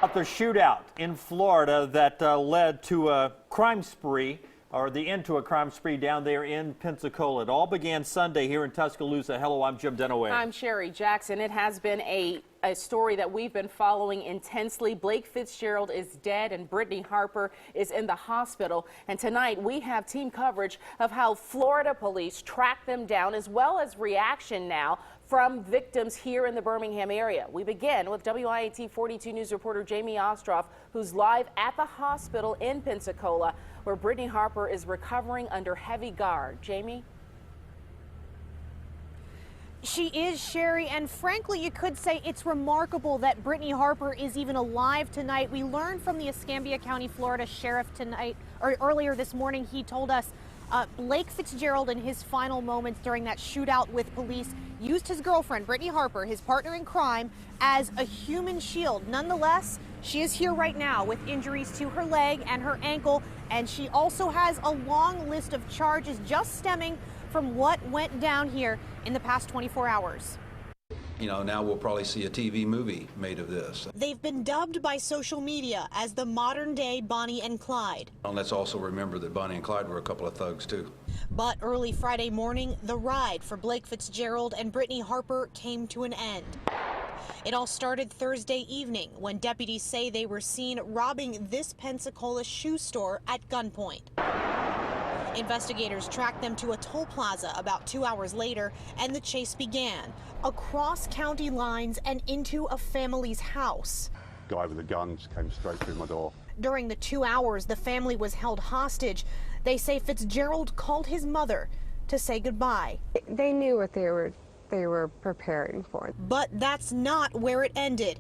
The shootout in Florida that led to a crime spree, or the end to a crime spree down there in Pensacola. It all began Sunday here in Tuscaloosa. Hello, I'm Jim Dunaway. I'm Sherry Jackson. It has been a story that we've been following intensely. Blake Fitzgerald is dead and Brittany Harper is in the hospital. And tonight we have team coverage of how Florida police tracked them down, as well as reaction now from victims here in the Birmingham area. We begin with WIAT 42 News reporter Jamie Ostroff, who's live at the hospital in Pensacola, where Brittany Harper is recovering under heavy guard. Jamie? She is, Sherry, and frankly, you could say it's remarkable that Brittany Harper is even alive tonight. We learned from the Escambia County, Florida sheriff tonight, or earlier this morning. He told us Blake Fitzgerald, in his final moments during that shootout with police, used his girlfriend, Brittany Harper, his partner in crime, as a human shield. Nonetheless, she is here right now with injuries to her leg and her ankle, and she also has a long list of charges just stemming from what went down here in the past 24 hours. You know, now we'll probably see a TV movie made of this. They've been dubbed by social media as the modern-day Bonnie and Clyde. And let's also remember that Bonnie and Clyde were a couple of thugs, too. But early Friday morning, the ride for Blake Fitzgerald and Brittany Harper came to an end. It all started Thursday evening when deputies say they were seen robbing this Pensacola shoe store at gunpoint. Investigators tracked them to a toll plaza about 2 hours later, and the chase began across county lines and into a family's house. Guy with the guns came straight through my door. During the 2 hours the family was held hostage, they say Fitzgerald called his mother to say goodbye. They knew what they were preparing for. But that's not where it ended.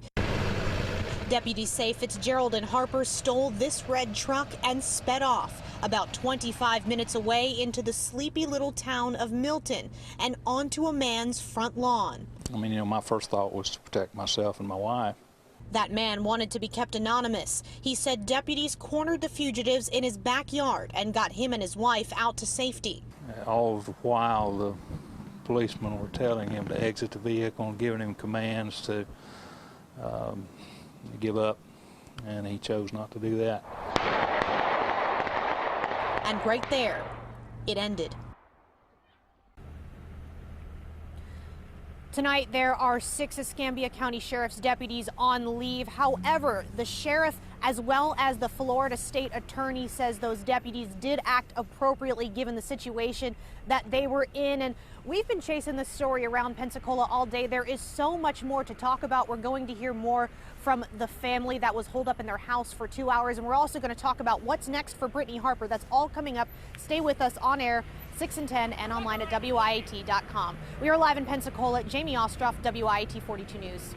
Deputies say Fitzgerald and Harper stole this red truck and sped off about 25 minutes away into the sleepy little town of Milton and onto a man's front lawn. I mean, you know, my first thought was to protect myself and my wife. That man wanted to be kept anonymous. He said deputies cornered the fugitives in his backyard and got him and his wife out to safety. All the while, the policemen were telling him to exit the vehicle and giving him commands to give up, and he chose not to do that. And right there, it ended. Tonight, there are 6 Escambia County Sheriff's deputies on leave. However, the sheriff, as well as the Florida State Attorney, says those deputies did act appropriately given the situation that they were in. And we've been chasing this story around Pensacola all day. There is so much more to talk about. We're going to hear more from the family that was holed up in their house for 2 hours. And we're also going to talk about what's next for Brittany Harper. That's all coming up. Stay with us on air, 6 and 10, and online at WIAT.com. We are live in Pensacola. Jamie Ostroff, WIAT 42 News.